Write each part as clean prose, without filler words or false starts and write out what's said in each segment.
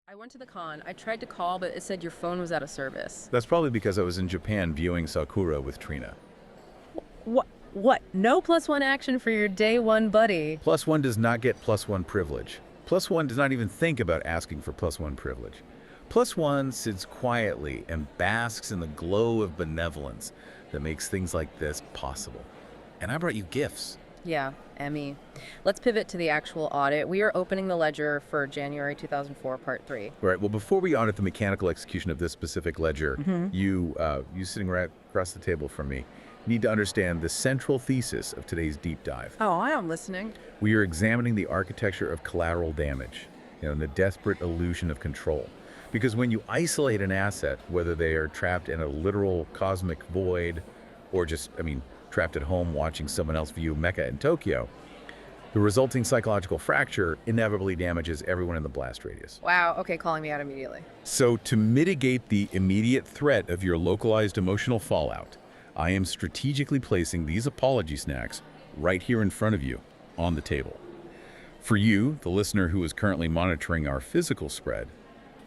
I went to the con. I tried to call, but it said your phone was out of service. That's probably because I was in Japan viewing Sakura with Trina. What? What? No plus one action for your day one buddy. Plus one does not get plus one privilege. Plus one does not even think about asking for plus one privilege. Plus one sits quietly and basks in the glow of benevolence that makes things like this possible. And I brought you gifts. Yeah, Emmy. Let's pivot to the actual audit. We are opening the ledger for January 2004, Part 3. All right, well, before we audit the mechanical execution of this specific ledger, you sitting right across the table from me, need to understand the central thesis of today's deep dive. Oh, I am listening. We are examining the architecture of collateral damage, and the desperate illusion of control. Because when you isolate an asset, whether they are trapped in a literal cosmic void or just, trapped at home watching someone else view Mecha in Tokyo, the resulting psychological fracture inevitably damages everyone in the blast radius. Wow, okay, calling me out immediately. So to mitigate the immediate threat of your localized emotional fallout, I am strategically placing these apology snacks right here in front of you on the table. For you, the listener who is currently monitoring our physical spread,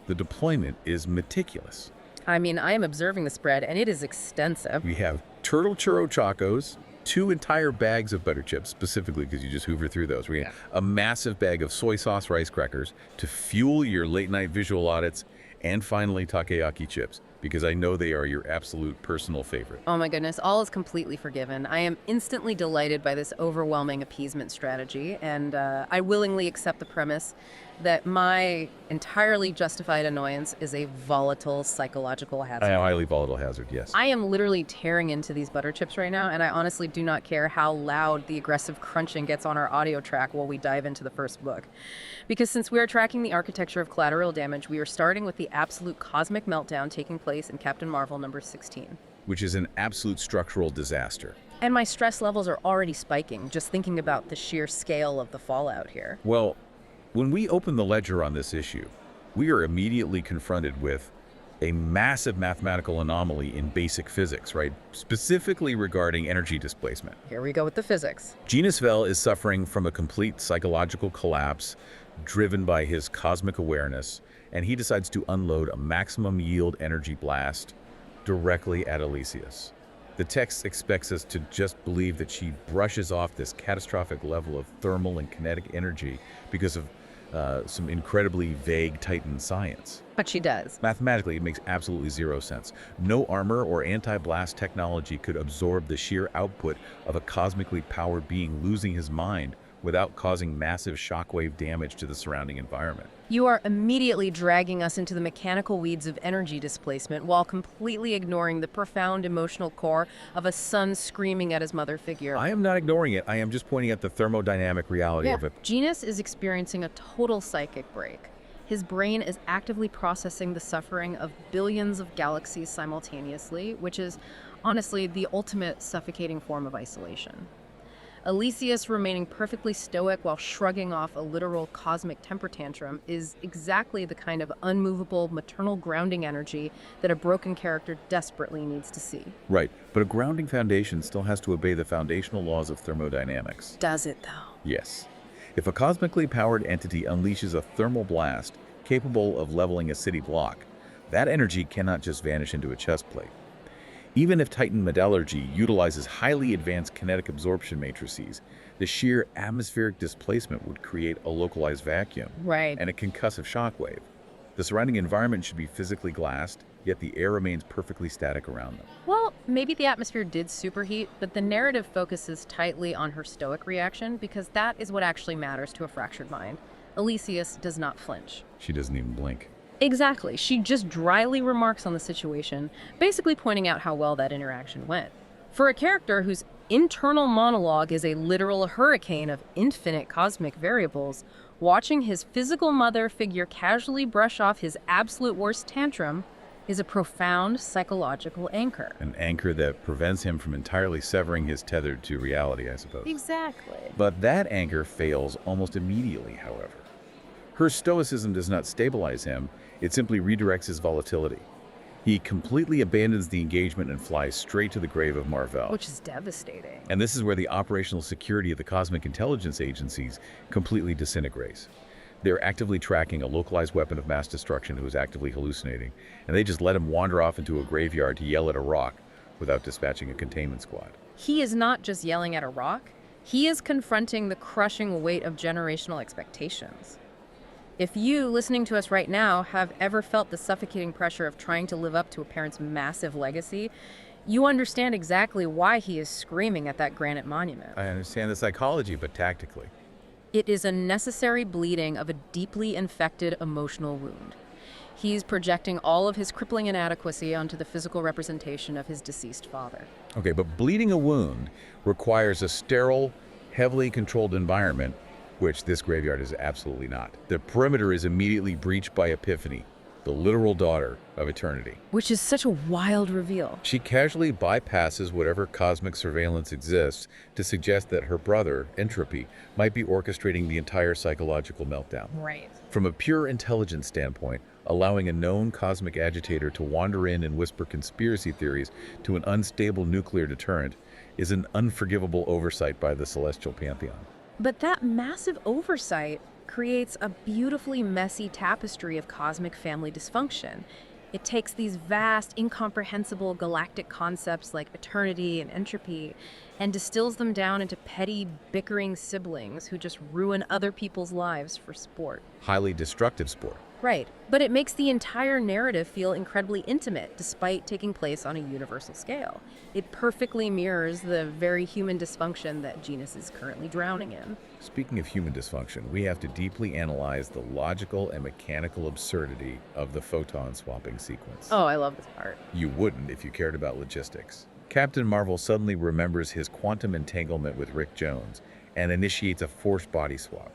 the deployment is meticulous. I am observing the spread, and it is extensive. We have turtle churro chacos, 2 entire bags of butter chips, specifically because you just hoover through those. We have a massive bag of soy sauce rice crackers to fuel your late night visual audits, and finally takoyaki chips, because I know they are your absolute personal favorite. Oh my goodness, all is completely forgiven. I am instantly delighted by this overwhelming appeasement strategy, and I willingly accept the premise that my entirely justified annoyance is a volatile psychological hazard. A highly volatile hazard, yes. I am literally tearing into these butter chips right now, and I honestly do not care how loud the aggressive crunching gets on our audio track while we dive into the first book. Because since we are tracking the architecture of collateral damage, we are starting with the absolute cosmic meltdown taking place in Captain Marvel number 16. Which is an absolute structural disaster. And my stress levels are already spiking, just thinking about the sheer scale of the fallout here. Well, when we open the ledger on this issue, we are immediately confronted with a massive mathematical anomaly in basic physics, right? Specifically regarding energy displacement. Here we go with the physics. Genus Vell is suffering from a complete psychological collapse driven by his cosmic awareness, and he decides to unload a maximum yield energy blast directly at Elysius. The text expects us to just believe that she brushes off this catastrophic level of thermal and kinetic energy because of some incredibly vague Titan science. But she does. Mathematically, it makes absolutely zero sense. No armor or anti-blast technology could absorb the sheer output of a cosmically powered being losing his mind without causing massive shockwave damage to the surrounding environment. You are immediately dragging us into the mechanical weeds of energy displacement while completely ignoring the profound emotional core of a son screaming at his mother figure. I am not ignoring it. I am just pointing at the thermodynamic reality of it. Genus is experiencing a total psychic break. His brain is actively processing the suffering of billions of galaxies simultaneously, which is honestly the ultimate suffocating form of isolation. Elysius remaining perfectly stoic while shrugging off a literal cosmic temper tantrum is exactly the kind of unmovable maternal grounding energy that a broken character desperately needs to see. Right, but a grounding foundation still has to obey the foundational laws of thermodynamics. Does it, though? Yes. If a cosmically powered entity unleashes a thermal blast capable of leveling a city block, that energy cannot just vanish into a chest plate. Even if Titan metallurgy utilizes highly advanced kinetic absorption matrices, the sheer atmospheric displacement would create a localized vacuum and a concussive shockwave. The surrounding environment should be physically glassed, yet the air remains perfectly static around them. Well, maybe the atmosphere did superheat, but the narrative focuses tightly on her stoic reaction because that is what actually matters to a fractured mind. Elysius does not flinch. She doesn't even blink. Exactly. She just dryly remarks on the situation, basically pointing out how well that interaction went. For a character whose internal monologue is a literal hurricane of infinite cosmic variables, watching his physical mother figure casually brush off his absolute worst tantrum is a profound psychological anchor. An anchor that prevents him from entirely severing his tether to reality, I suppose. Exactly. But that anchor fails almost immediately, however. Her stoicism does not stabilize him, it simply redirects his volatility. He completely abandons the engagement and flies straight to the grave of Mar-Vell. Which is devastating. And this is where the operational security of the cosmic intelligence agencies completely disintegrates. They're actively tracking a localized weapon of mass destruction who is actively hallucinating, and they just let him wander off into a graveyard to yell at a rock without dispatching a containment squad. He is not just yelling at a rock, he is confronting the crushing weight of generational expectations. If you, listening to us right now, have ever felt the suffocating pressure of trying to live up to a parent's massive legacy, you understand exactly why he is screaming at that granite monument. I understand the psychology, but tactically. It is a necessary bleeding of a deeply infected emotional wound. He's projecting all of his crippling inadequacy onto the physical representation of his deceased father. Okay, but bleeding a wound requires a sterile, heavily controlled environment, which this graveyard is absolutely not. The perimeter is immediately breached by Epiphany, the literal daughter of eternity. Which is such a wild reveal. She casually bypasses whatever cosmic surveillance exists to suggest that her brother, Entropy, might be orchestrating the entire psychological meltdown. Right. From a pure intelligence standpoint, allowing a known cosmic agitator to wander in and whisper conspiracy theories to an unstable nuclear deterrent is an unforgivable oversight by the celestial pantheon. But that massive oversight creates a beautifully messy tapestry of cosmic family dysfunction. It takes these vast, incomprehensible galactic concepts like eternity and entropy and distills them down into petty, bickering siblings who just ruin other people's lives for sport. Highly destructive sport. Right, but it makes the entire narrative feel incredibly intimate despite taking place on a universal scale. It perfectly mirrors the very human dysfunction that Genus is currently drowning in. Speaking of human dysfunction, we have to deeply analyze the logical and mechanical absurdity of the photon swapping sequence. Oh, I love this part. You wouldn't if you cared about logistics. Captain Marvel suddenly remembers his quantum entanglement with Rick Jones and initiates a forced body swap.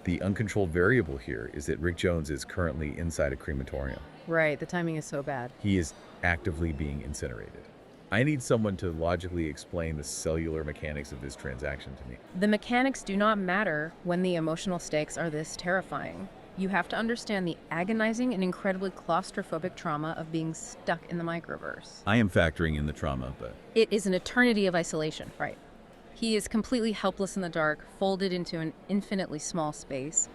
The uncontrolled variable here is that Rick Jones is currently inside a crematorium. Right, the timing is so bad. He is actively being incinerated. I need someone to logically explain the cellular mechanics of this transaction to me. The mechanics do not matter when the emotional stakes are this terrifying. You have to understand the agonizing and incredibly claustrophobic trauma of being stuck in the microverse. I am factoring in the trauma, but It is an eternity of isolation, right? He is completely helpless in the dark, folded into an infinitely small space.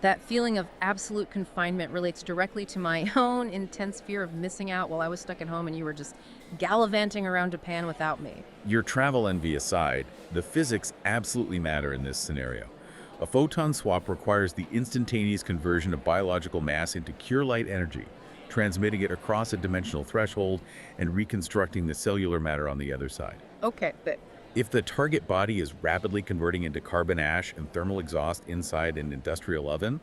That feeling of absolute confinement relates directly to my own intense fear of missing out while I was stuck at home and you were just gallivanting around Japan without me. your travel envy aside, the physics absolutely matter in this scenario. A photon swap requires the instantaneous conversion of biological mass into pure light energy, transmitting it across a dimensional threshold and reconstructing the cellular matter on the other side. Okay, but If the target body is rapidly converting into carbon ash and thermal exhaust inside an industrial oven,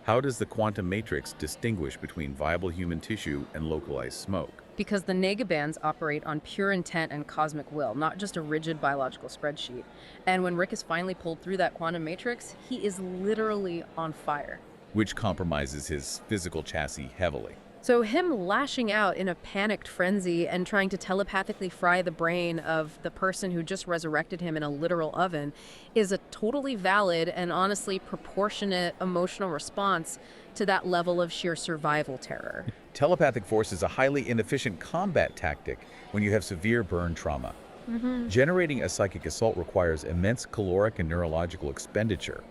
how does the quantum matrix distinguish between viable human tissue and localized smoke? because the negabands operate on pure intent and cosmic will, not just a rigid biological spreadsheet. And when Rick is finally pulled through that quantum matrix, he is literally on fire. Which compromises his physical chassis heavily. So him lashing out in a panicked frenzy and trying to telepathically fry the brain of the person who just resurrected him in a literal oven is a totally valid and honestly proportionate emotional response to that level of sheer survival terror. Telepathic force is a highly inefficient combat tactic when you have severe burn trauma. Generating a psychic assault requires immense caloric and neurological expenditure.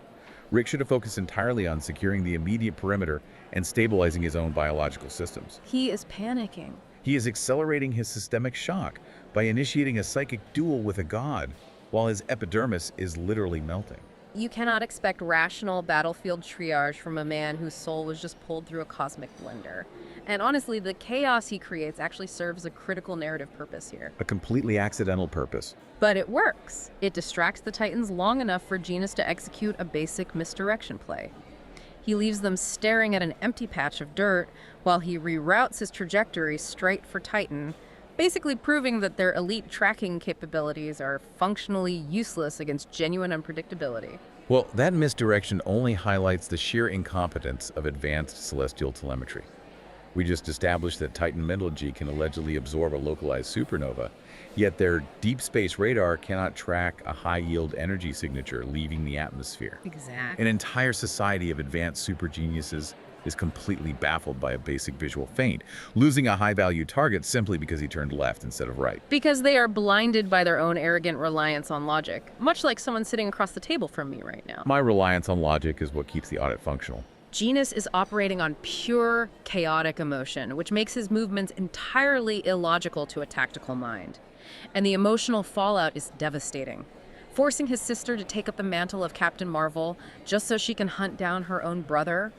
Rick should have focused entirely on securing the immediate perimeter and stabilizing his own biological systems. He is panicking. He is accelerating his systemic shock by initiating a psychic duel with a god, while his epidermis is literally melting. You cannot expect rational battlefield triage from a man whose soul was just pulled through a cosmic blender. And honestly, the chaos he creates actually serves a critical narrative purpose here. A completely accidental purpose. But it works. It distracts the Titans long enough for Genus to execute a basic misdirection play. He leaves them staring at an empty patch of dirt while he reroutes his trajectory straight for Titan, basically proving that their elite tracking capabilities are functionally useless against genuine unpredictability. Well, that misdirection only highlights the sheer incompetence of advanced celestial telemetry. We just established that Titan metallurgy can allegedly absorb a localized supernova, yet their deep space radar cannot track a high-yield energy signature leaving the atmosphere. Exactly. An entire society of advanced super geniuses is completely baffled by a basic visual feint, losing a high-value target simply because he turned left instead of right. Because they are blinded by their own arrogant reliance on logic, much like someone sitting across the table from me right now. My reliance on logic is what keeps the audit functional. Genus is operating on pure chaotic emotion, which makes his movements entirely illogical to a tactical mind. And the emotional fallout is devastating. Forcing his sister to take up the mantle of Captain Marvel just so she can hunt down her own brother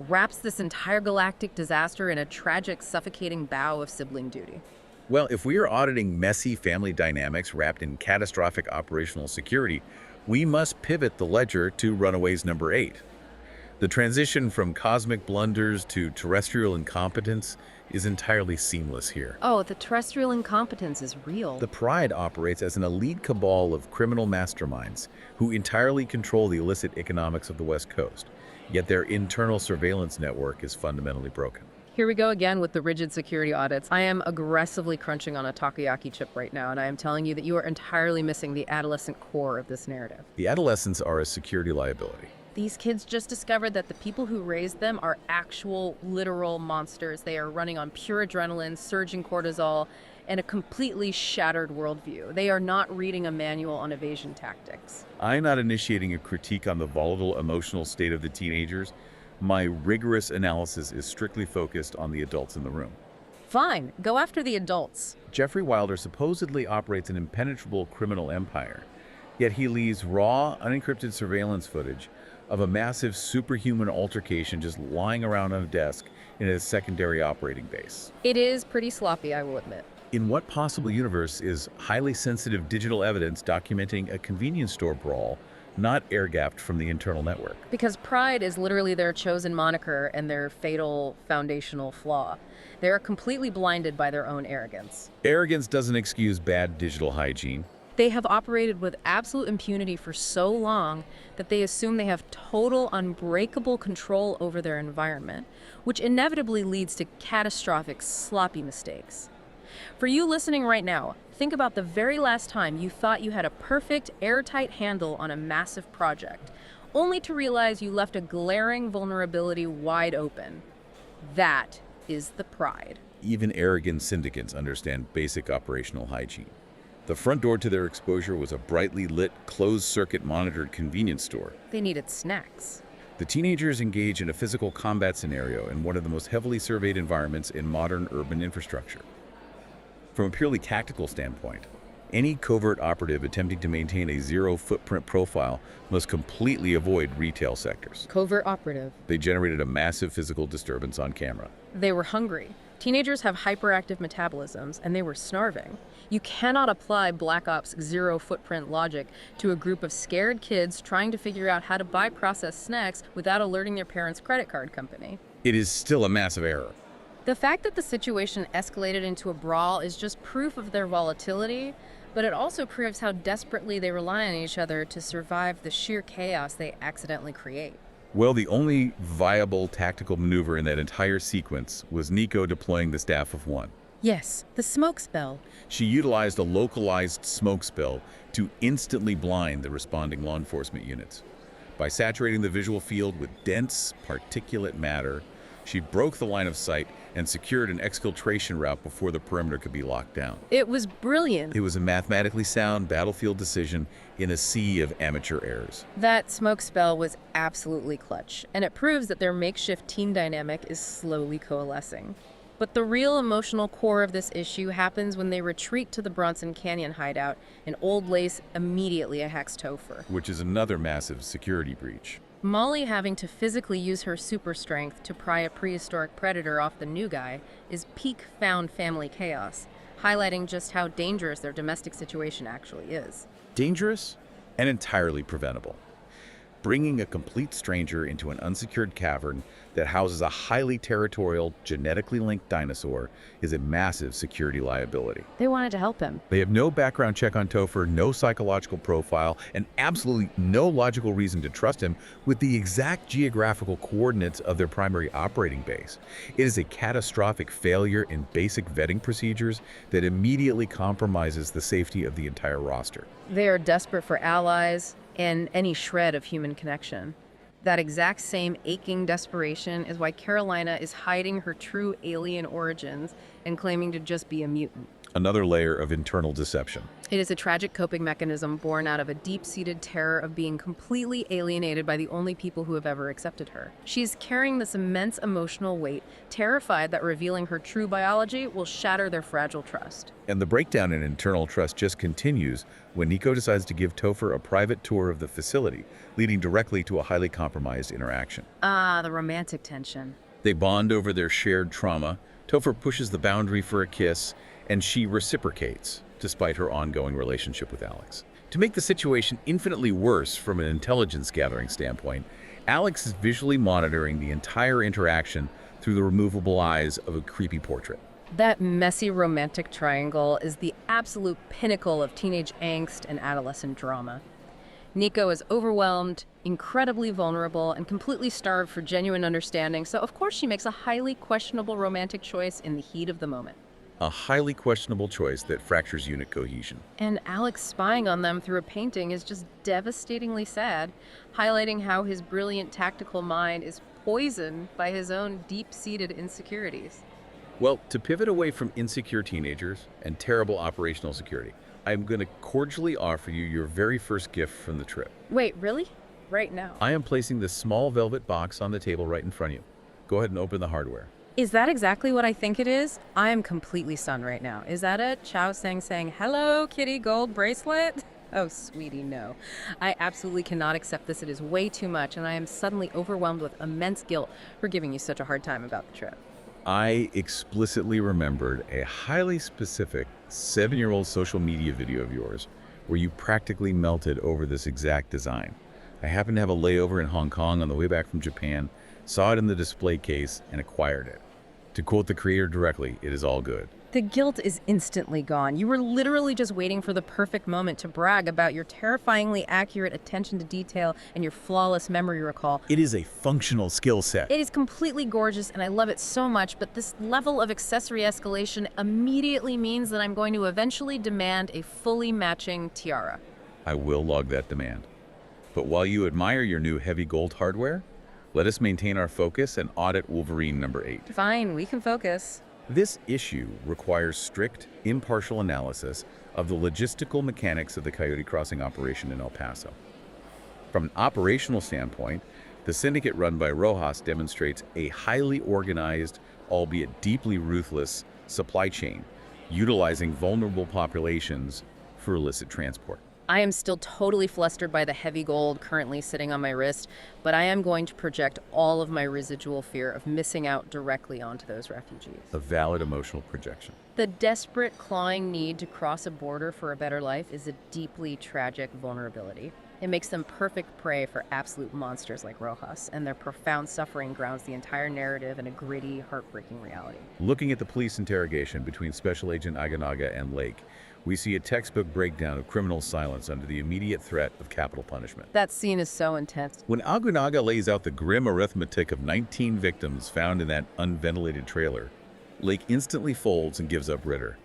wraps this entire galactic disaster in a tragic, suffocating bow of sibling duty. Well, if we are auditing messy family dynamics wrapped in catastrophic operational security, we must pivot the ledger to Runaways number 8. The transition from cosmic blunders to terrestrial incompetence is entirely seamless here. Oh, the terrestrial incompetence is real. The Pride operates as an elite cabal of criminal masterminds who entirely control the illicit economics of the West Coast, yet their internal surveillance network is fundamentally broken. Here we go again with the rigid security audits. I am aggressively crunching on a takoyaki chip right now, and I am telling you that you are entirely missing the adolescent core of this narrative. The adolescents are a security liability. These kids just discovered that the people who raised them are actual, literal monsters. They are running on pure adrenaline, surging cortisol, and a completely shattered worldview. They are not reading a manual on evasion tactics. I'm not initiating a critique on the volatile emotional state of the teenagers. My rigorous analysis is strictly focused on the adults in the room. Fine, go after the adults. Jeffrey Wilder supposedly operates an impenetrable criminal empire, yet he leaves raw, unencrypted surveillance footage of a massive superhuman altercation just lying around on a desk in his secondary operating base. It is pretty sloppy, I will admit. In what possible universe is highly sensitive digital evidence documenting a convenience store brawl not air-gapped from the internal network? Because pride is literally their chosen moniker and their fatal foundational flaw. They are completely blinded by their own arrogance. Arrogance doesn't excuse bad digital hygiene. They have operated with absolute impunity for so long that they assume they have total, unbreakable control over their environment, which inevitably leads to catastrophic, sloppy mistakes. For you listening right now, think about the very last time you thought you had a perfect, airtight handle on a massive project, only to realize you left a glaring vulnerability wide open. That is the pride. Even arrogant syndicates understand basic operational hygiene. The front door to their exposure was a brightly lit, closed-circuit monitored convenience store. They needed snacks. The teenagers engage in a physical combat scenario in one of the most heavily surveyed environments in modern urban infrastructure. From a purely tactical standpoint, any covert operative attempting to maintain a zero-footprint profile must completely avoid retail sectors. Covert operative. They generated a massive physical disturbance on camera. They were hungry. Teenagers have hyperactive metabolisms, and they were starving. You cannot apply Black Ops zero-footprint logic to a group of scared kids trying to figure out how to buy processed snacks without alerting their parents' credit card company. It is still a massive error. The fact that the situation escalated into a brawl is just proof of their volatility, but it also proves how desperately they rely on each other to survive the sheer chaos they accidentally create. Well, the only viable tactical maneuver in that entire sequence was Nico deploying the Staff of One. Yes, the smoke spell. She utilized a localized smoke spell to instantly blind the responding law enforcement units. By saturating the visual field with dense particulate matter, she broke the line of sight and secured an exfiltration route before the perimeter could be locked down. It was brilliant. It was a mathematically sound battlefield decision in a sea of amateur errors. That smoke spell was absolutely clutch, and it proves that their makeshift team dynamic is slowly coalescing. But the real emotional core of this issue happens when they retreat to the Bronson Canyon hideout, and Old Lace immediately hacks Topher. Which is another massive security breach. Molly having to physically use her super strength to pry a prehistoric predator off the new guy is peak found family chaos, highlighting just how dangerous their domestic situation actually is. Dangerous and entirely preventable. Bringing a complete stranger into an unsecured cavern that houses a highly territorial, genetically linked dinosaur is a massive security liability. They wanted to help him. They have no background check on Topher, no psychological profile, and absolutely no logical reason to trust him with the exact geographical coordinates of their primary operating base. It is a catastrophic failure in basic vetting procedures that immediately compromises the safety of the entire roster. They are desperate for allies and any shred of human connection. That exact same aching desperation is why Carolina is hiding her true alien origins and claiming to just be a mutant. Another layer of internal deception. It is a tragic coping mechanism born out of a deep-seated terror of being completely alienated by the only people who have ever accepted her. She's carrying this immense emotional weight, terrified that revealing her true biology will shatter their fragile trust. And the breakdown in internal trust just continues when Nico decides to give Topher a private tour of the facility, leading directly to a highly compromised interaction. Ah, the romantic tension. They bond over their shared trauma. Topher pushes the boundary for a kiss, and she reciprocates, despite her ongoing relationship with Alex. To make the situation infinitely worse from an intelligence gathering standpoint, Alex is visually monitoring the entire interaction through the removable eyes of a creepy portrait. That messy romantic triangle is the absolute pinnacle of teenage angst and adolescent drama. Nico is overwhelmed, incredibly vulnerable, and completely starved for genuine understanding, so of course she makes a highly questionable romantic choice in the heat of the moment. A highly questionable choice that fractures unit cohesion. And Alex spying on them through a painting is just devastatingly sad, highlighting how his brilliant tactical mind is poisoned by his own deep-seated insecurities. Well, to pivot away from insecure teenagers and terrible operational security, I'm going to cordially offer you your very first gift from the trip. Wait, really? Right now? I am placing this small velvet box on the table right in front of you. Go ahead and open the hardware. Is that exactly what I think it is? I am completely stunned right now. Is that a Chow Sang saying, "Hello, kitty gold bracelet"? Oh, sweetie, no. I absolutely cannot accept this. It is way too much, and I am suddenly overwhelmed with immense guilt for giving you such a hard time about the trip. I explicitly remembered a highly specific 7-year-old social media video of yours where you practically melted over this exact design. I happened to have a layover in Hong Kong on the way back from Japan, saw it in the display case, and acquired it. To quote the creator directly, it is all good. The guilt is instantly gone. You were literally just waiting for the perfect moment to brag about your terrifyingly accurate attention to detail and your flawless memory recall. It is a functional skill set. It is completely gorgeous and I love it so much, but this level of accessory escalation immediately means that I'm going to eventually demand a fully matching tiara. I will log that demand. But while you admire your new heavy gold hardware, let us maintain our focus and audit Wolverine number 8. Fine, we can focus. This issue requires strict, impartial analysis of the logistical mechanics of the Coyote Crossing operation in El Paso. From an operational standpoint, the syndicate run by Rojas demonstrates a highly organized, albeit deeply ruthless, supply chain, utilizing vulnerable populations for illicit transport. I am still totally flustered by the heavy gold currently sitting on my wrist, but I am going to project all of my residual fear of missing out directly onto those refugees. A valid emotional projection. The desperate, clawing need to cross a border for a better life is a deeply tragic vulnerability. It makes them perfect prey for absolute monsters like Rojas, and their profound suffering grounds the entire narrative in a gritty, heartbreaking reality. Looking at the police interrogation between Special Agent Aganaga and Lake, we see a textbook breakdown of criminal silence under the immediate threat of capital punishment. That scene is so intense. When Aganaga lays out the grim arithmetic of 19 victims found in that unventilated trailer, Lake instantly folds and gives up Ritter.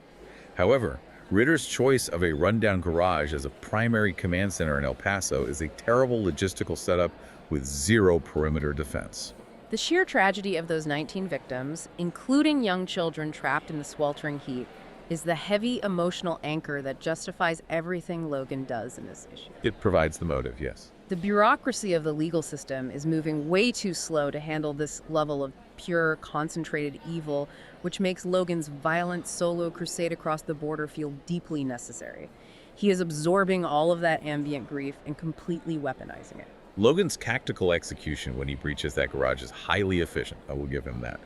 However, Ritter's choice of a rundown garage as a primary command center in El Paso is a terrible logistical setup with zero perimeter defense. The sheer tragedy of those 19 victims, including young children trapped in the sweltering heat, is the heavy emotional anchor that justifies everything Logan does in this issue. It provides the motive, yes. The bureaucracy of the legal system is moving way too slow to handle this level of pure, concentrated evil, which makes Logan's violent solo crusade across the border feel deeply necessary. He is absorbing all of that ambient grief and completely weaponizing it. Logan's tactical execution when he breaches that garage is highly efficient. I will give him that.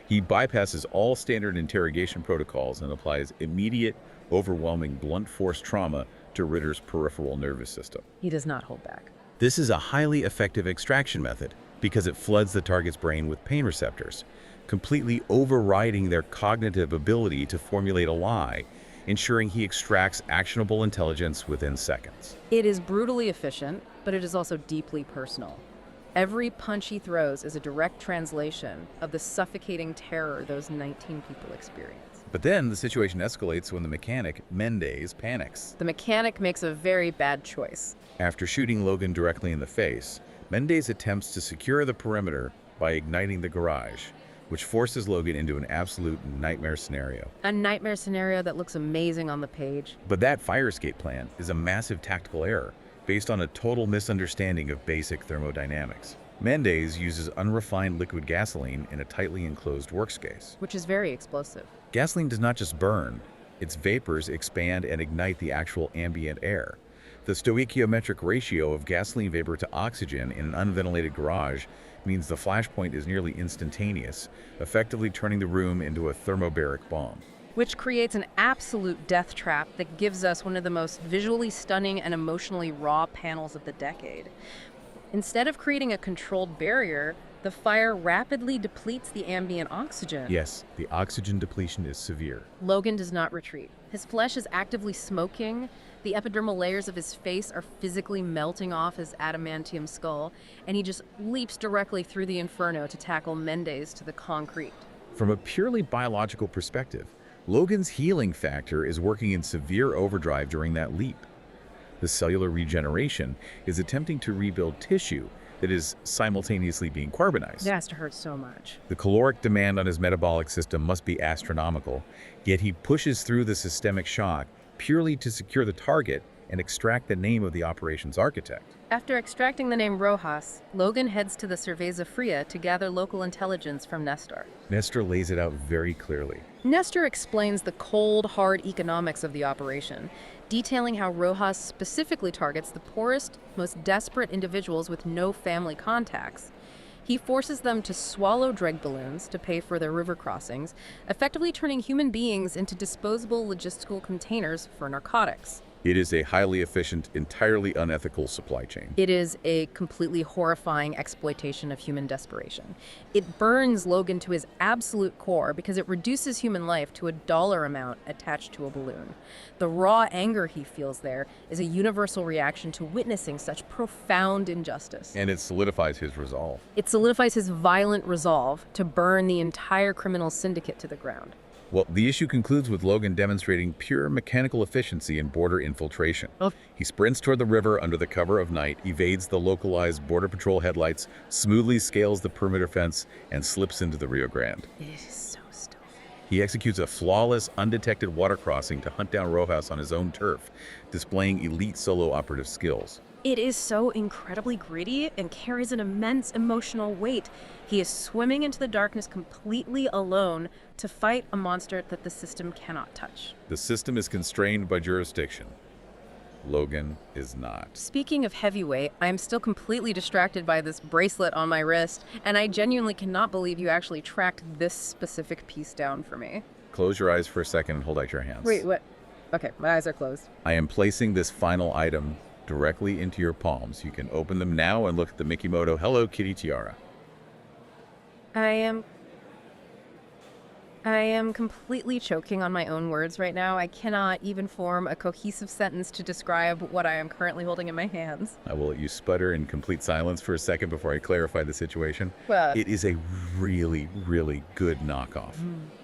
He bypasses all standard interrogation protocols and applies immediate, overwhelming blunt force trauma to Ritter's peripheral nervous system. He does not hold back. This is a highly effective extraction method because it floods the target's brain with pain receptors, completely overriding their cognitive ability to formulate a lie, ensuring he extracts actionable intelligence within seconds. It is brutally efficient, but it is also deeply personal. Every punch he throws is a direct translation of the suffocating terror those 19 people experience. But then the situation escalates when the mechanic, Mendez, panics. The mechanic makes a very bad choice. After shooting Logan directly in the face, Mendez attempts to secure the perimeter by igniting the garage, which forces Logan into an absolute nightmare scenario. A nightmare scenario that looks amazing on the page. But that fire escape plan is a massive tactical error based on a total misunderstanding of basic thermodynamics. Mendes uses unrefined liquid gasoline in a tightly enclosed workspace. Which is very explosive. Gasoline does not just burn, its vapors expand and ignite the actual ambient air. The stoichiometric ratio of gasoline vapor to oxygen in an unventilated garage means the flashpoint is nearly instantaneous, effectively turning the room into a thermobaric bomb. Which creates an absolute death trap that gives us one of the most visually stunning and emotionally raw panels of the decade. Instead of creating a controlled barrier, the fire rapidly depletes the ambient oxygen. Yes, the oxygen depletion is severe. Logan does not retreat. His flesh is actively smoking, the epidermal layers of his face are physically melting off his adamantium skull, and he just leaps directly through the inferno to tackle Mendes to the concrete. From a purely biological perspective, Logan's healing factor is working in severe overdrive during that leap. The cellular regeneration is attempting to rebuild tissue that is simultaneously being carbonized. It has to hurt so much. The caloric demand on his metabolic system must be astronomical, yet he pushes through the systemic shock purely to secure the target and extract the name of the operation's architect. After extracting the name Rojas, Logan heads to the Cerveza Fria to gather local intelligence from Nestor. Nestor lays it out very clearly. Nestor explains the cold, hard economics of the operation, detailing how Rojas specifically targets the poorest, most desperate individuals with no family contacts. He forces them to swallow dreg balloons to pay for their river crossings, effectively turning human beings into disposable logistical containers for narcotics. It is a highly efficient, entirely unethical supply chain. It is a completely horrifying exploitation of human desperation. It burns Logan to his absolute core because it reduces human life to a dollar amount attached to a balloon. The raw anger he feels there is a universal reaction to witnessing such profound injustice. And it solidifies his resolve. It solidifies his violent resolve to burn the entire criminal syndicate to the ground. Well, the issue concludes with Logan demonstrating pure mechanical efficiency in border infiltration. He sprints toward the river under the cover of night, evades the localized Border Patrol headlights, smoothly scales the perimeter fence, and slips into the Rio Grande. It is so stealthy. He executes a flawless, undetected water crossing to hunt down Rojas on his own turf, displaying elite solo operative skills. It is so incredibly gritty and carries an immense emotional weight. He is swimming into the darkness completely alone to fight a monster that the system cannot touch. The system is constrained by jurisdiction. Logan is not. Speaking of heavyweight, I am still completely distracted by this bracelet on my wrist, and I genuinely cannot believe you actually tracked this specific piece down for me. Close your eyes for a second and hold out your hands. Wait, what? Okay, my eyes are closed. I am placing this final item directly into your palms. You can open them now and look at the Mikimoto Hello Kitty tiara. I am completely choking on my own words right now. I cannot even form a cohesive sentence to describe what I am currently holding in my hands. I will let you sputter in complete silence for a second before I clarify the situation. Well, It is a really, really good knockoff.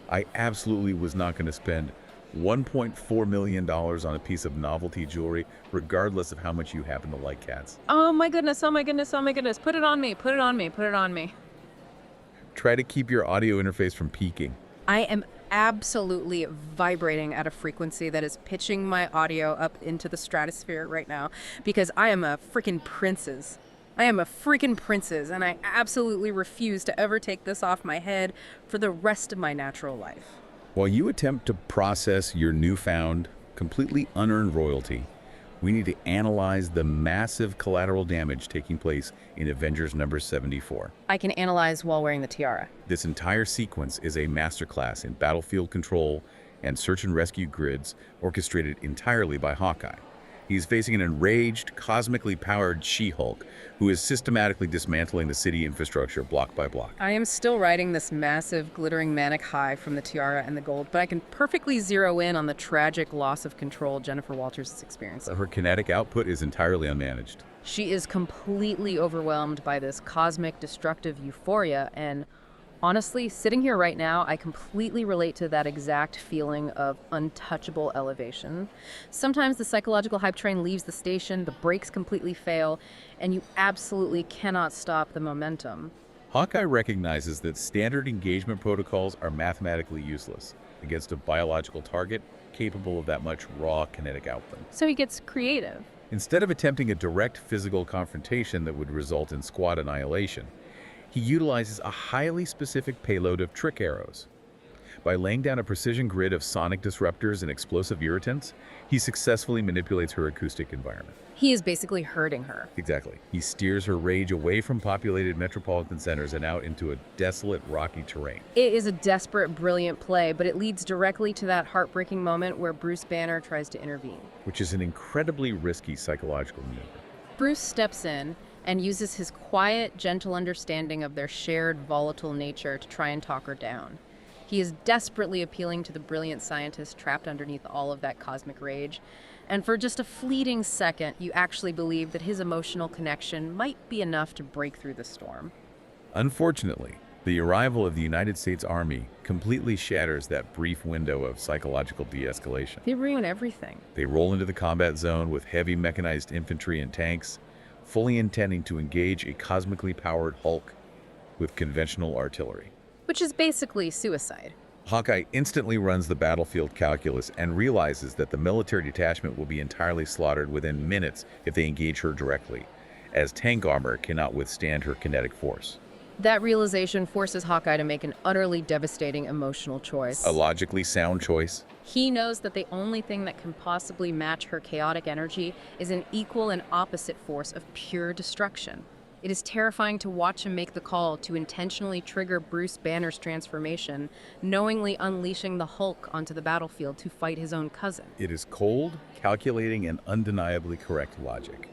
I absolutely was not going to spend $1.4 million on a piece of novelty jewelry, regardless of how much you happen to like cats. oh my goodness, oh my goodness, oh my goodness. Put it on me, put it on me, put it on me. Try to keep your audio interface from peaking. I am absolutely vibrating at a frequency that is pitching my audio up into the stratosphere right now because I am a freaking princess. I am a freaking princess, and I absolutely refuse to ever take this off my head for the rest of my natural life. While you attempt to process your newfound, completely unearned royalty, we need to analyze the massive collateral damage taking place in Avengers number 74. I can analyze while wearing the tiara. This entire sequence is a masterclass in battlefield control and search and rescue grids orchestrated entirely by Hawkeye. He's facing an enraged, cosmically powered She-Hulk who is systematically dismantling the city infrastructure block by block. I am still riding this massive, glittering manic high from the tiara and the gold, but I can perfectly zero in on the tragic loss of control Jennifer Walters is experiencing. Her kinetic output is entirely unmanaged. She is completely overwhelmed by this cosmic, destructive euphoria, and honestly, sitting here right now, I completely relate to that exact feeling of untouchable elevation. Sometimes the psychological hype train leaves the station, the brakes completely fail, and you absolutely cannot stop the momentum. Hawkeye recognizes that standard engagement protocols are mathematically useless against a biological target capable of that much raw kinetic output. So he gets creative. Instead of attempting a direct physical confrontation that would result in squad annihilation, he utilizes a highly specific payload of trick arrows. By laying down a precision grid of sonic disruptors and explosive irritants, he successfully manipulates her acoustic environment. He is basically hurting her. Exactly. He steers her rage away from populated metropolitan centers and out into a desolate, rocky terrain. It is a desperate, brilliant play, but it leads directly to that heartbreaking moment where Bruce Banner tries to intervene. Which is an incredibly risky psychological maneuver. Bruce steps in and uses his quiet, gentle understanding of their shared volatile nature to try and talk her down. He is desperately appealing to the brilliant scientist trapped underneath all of that cosmic rage. And for just a fleeting second, you actually believe that his emotional connection might be enough to break through the storm. Unfortunately, the arrival of the United States Army completely shatters that brief window of psychological de-escalation. They ruin everything. They roll into the combat zone with heavy mechanized infantry and tanks, fully intending to engage a cosmically powered Hulk with conventional artillery. Which is basically suicide. Hawkeye instantly runs the battlefield calculus and realizes that the military detachment will be entirely slaughtered within minutes if they engage her directly, as tank armor cannot withstand her kinetic force. That realization forces Hawkeye to make an utterly devastating emotional choice. A logically sound choice. He knows that the only thing that can possibly match her chaotic energy is an equal and opposite force of pure destruction. It is terrifying to watch him make the call to intentionally trigger Bruce Banner's transformation, knowingly unleashing the Hulk onto the battlefield to fight his own cousin. It is cold, calculating, and undeniably correct logic.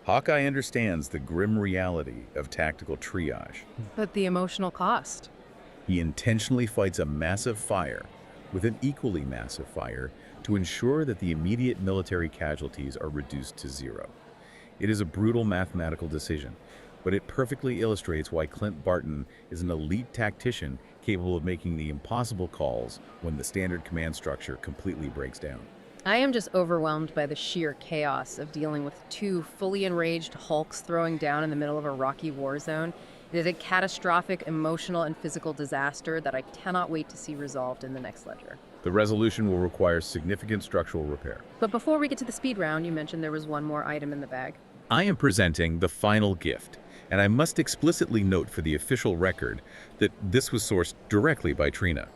Hawkeye understands the grim reality of tactical triage. But the emotional cost. He intentionally fights a massive fire with an equally massive fire to ensure that the immediate military casualties are reduced to zero. It is a brutal mathematical decision, but it perfectly illustrates why Clint Barton is an elite tactician capable of making the impossible calls when the standard command structure completely breaks down. I am just overwhelmed by the sheer chaos of dealing with two fully enraged Hulks throwing down in the middle of a rocky war zone. It is a catastrophic emotional and physical disaster that I cannot wait to see resolved in the next ledger. The resolution will require significant structural repair. But before we get to the speed round, you mentioned there was one more item in the bag. I am presenting the final gift, and I must explicitly note for the official record that this was sourced directly by Trina.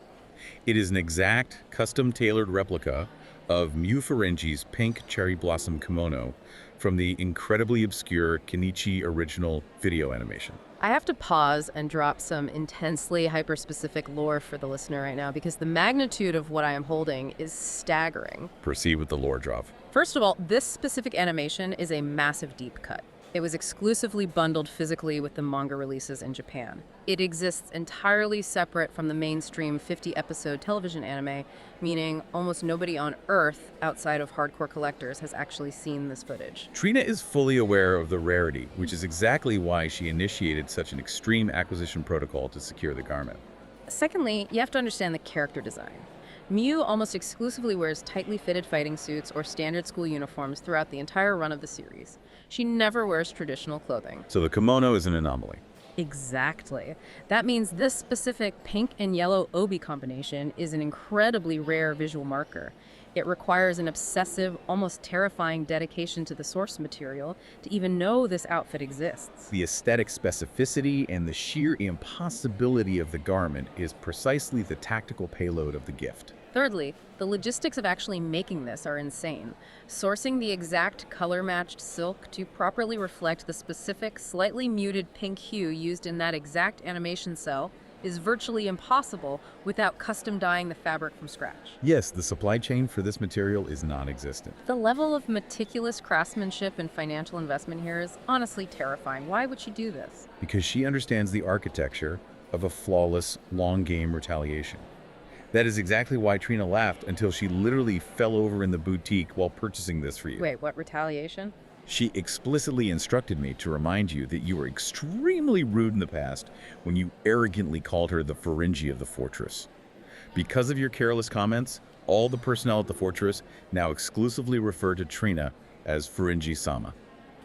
It is an exact, custom-tailored replica of Mew Ferengi's pink cherry blossom kimono from the incredibly obscure Kenichi original video animation. I have to pause and drop some intensely hyper-specific lore for the listener right now because the magnitude of what I am holding is staggering. Proceed with the lore drop. First of all, this specific animation is a massive deep cut. It was exclusively bundled physically with the manga releases in Japan. It exists entirely separate from the mainstream 50-episode television anime, meaning almost nobody on Earth outside of hardcore collectors has actually seen this footage. Trina is fully aware of the rarity, which is exactly why she initiated such an extreme acquisition protocol to secure the garment. Secondly, you have to understand the character design. Mew almost exclusively wears tightly fitted fighting suits or standard school uniforms throughout the entire run of the series. She never wears traditional clothing. So the kimono is an anomaly. Exactly. That means this specific pink and yellow obi combination is an incredibly rare visual marker. It requires an obsessive, almost terrifying dedication to the source material to even know this outfit exists. The aesthetic specificity and the sheer impossibility of the garment is precisely the tactical payload of the gift. Thirdly, the logistics of actually making this are insane. Sourcing the exact color-matched silk to properly reflect the specific, slightly muted pink hue used in that exact animation cell is virtually impossible without custom dyeing the fabric from scratch. Yes, the supply chain for this material is non-existent. The level of meticulous craftsmanship and financial investment here is honestly terrifying. Why would she do this? Because she understands the architecture of a flawless, long-game retaliation. That is exactly why Trina laughed until she literally fell over in the boutique while purchasing this for you. Wait, what retaliation? She explicitly instructed me to remind you that you were extremely rude in the past when you arrogantly called her the Ferengi of the fortress. Because of your careless comments, all the personnel at the fortress now exclusively refer to Trina as Ferengi-sama.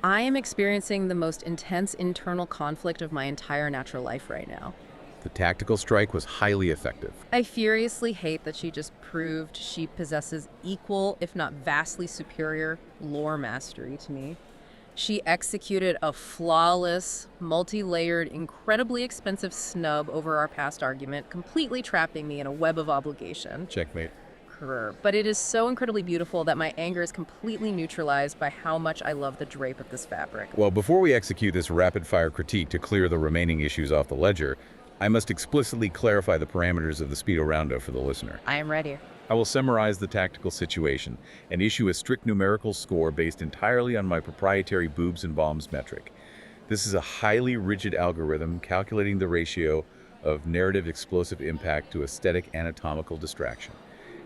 I am experiencing the most intense internal conflict of my entire natural life right now. The tactical strike was highly effective. I furiously hate that she just proved she possesses equal, if not vastly superior, lore mastery to me. She executed a flawless, multi-layered, incredibly expensive snub over our past argument, completely trapping me in a web of obligation. Checkmate. But it is so incredibly beautiful that my anger is completely neutralized by how much I love the drape of this fabric. Well, before we execute this rapid-fire critique to clear the remaining issues off the ledger, I must explicitly clarify the parameters of the Speedo Roundup for the listener. I am ready. I will summarize the tactical situation and issue a strict numerical score based entirely on my proprietary boobs and bombs metric. This is a highly rigid algorithm calculating the ratio of narrative explosive impact to aesthetic anatomical distraction,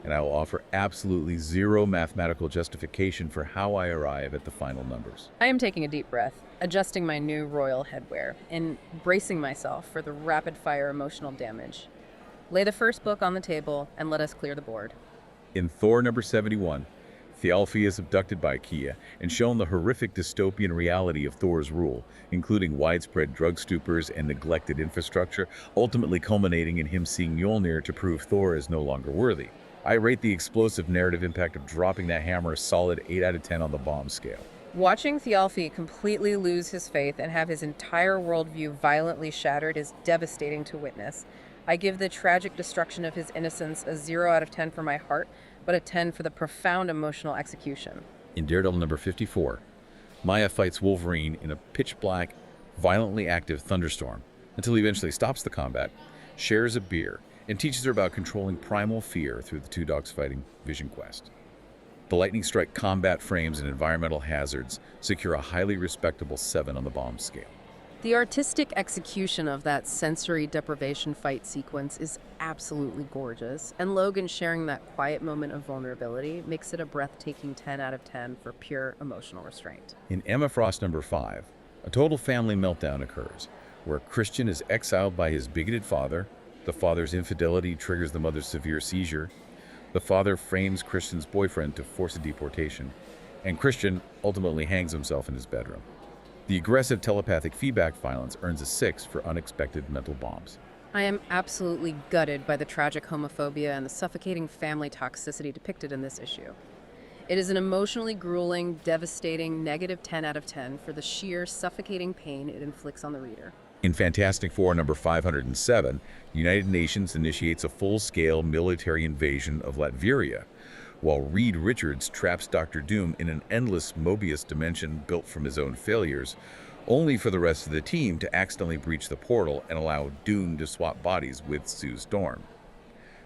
and I will offer absolutely zero mathematical justification for how I arrive at the final numbers. I am taking a deep breath, adjusting my new royal headwear, and bracing myself for the rapid-fire emotional damage. Lay the first book on the table and let us clear the board. In Thor number 71, Thialfi is abducted by Kia and shown the horrific dystopian reality of Thor's rule, including widespread drug stupors and neglected infrastructure, ultimately culminating in him seeing Mjolnir to prove Thor is no longer worthy. I rate the explosive narrative impact of dropping that hammer a solid 8 out of 10 on the bomb scale. Watching Thialfi completely lose his faith and have his entire worldview violently shattered is devastating to witness. I give the tragic destruction of his innocence a 0 out of 10 for my heart, but a 10 for the profound emotional execution. In Daredevil number 54, Maya fights Wolverine in a pitch-black, violently active thunderstorm until he eventually stops the combat, shares a beer, and teaches her about controlling primal fear through the two dogs fighting Vision Quest. The lightning strike combat frames and environmental hazards secure a highly respectable 7 on the bomb scale. The artistic execution of that sensory deprivation fight sequence is absolutely gorgeous, and Logan sharing that quiet moment of vulnerability makes it a breathtaking 10 out of 10 for pure emotional restraint. In Emma Frost number 5, a total family meltdown occurs, where Christian is exiled by his bigoted father, the father's infidelity triggers the mother's severe seizure, the father frames Christian's boyfriend to force a deportation, and Christian ultimately hangs himself in his bedroom. The aggressive telepathic feedback violence earns a 6 for unexpected mental bombs. I am absolutely gutted by the tragic homophobia and the suffocating family toxicity depicted in this issue. It is an emotionally grueling, devastating, negative 10 out of 10 for the sheer suffocating pain it inflicts on the reader. In Fantastic Four number 507, the United Nations initiates a full-scale military invasion of Latveria, while Reed Richards traps Dr. Doom in an endless Mobius dimension built from his own failures, only for the rest of the team to accidentally breach the portal and allow Doom to swap bodies with Sue Storm.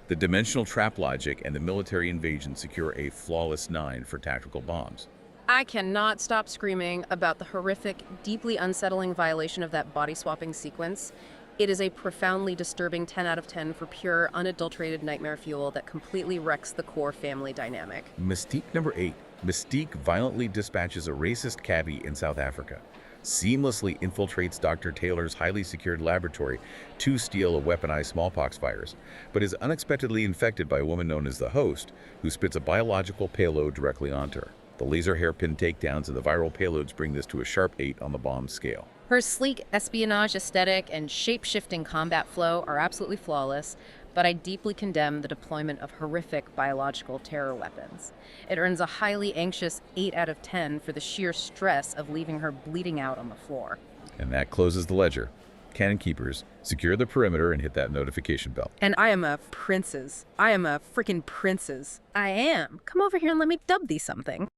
The dimensional trap logic and the military invasion secure a flawless 9 for tactical bombs. I cannot stop screaming about the horrific, deeply unsettling violation of that body-swapping sequence. It is a profoundly disturbing 10 out of 10 for pure, unadulterated nightmare fuel that completely wrecks the core family dynamic. Mystique number 8. Mystique violently dispatches a racist cabbie in South Africa, seamlessly infiltrates Dr. Taylor's highly secured laboratory to steal a weaponized smallpox virus, but is unexpectedly infected by a woman known as the Host, who spits a biological payload directly onto her. The laser hairpin takedowns and the viral payloads bring this to a sharp 8 on the bomb scale. Her sleek espionage aesthetic and shape-shifting combat flow are absolutely flawless, but I deeply condemn the deployment of horrific biological terror weapons. It earns a highly anxious 8 out of 10 for the sheer stress of leaving her bleeding out on the floor. And that closes the ledger. Cannon keepers, secure the perimeter and hit that notification bell. And I am a princess. I am a freaking princess. I am. Come over here and let me dub thee something.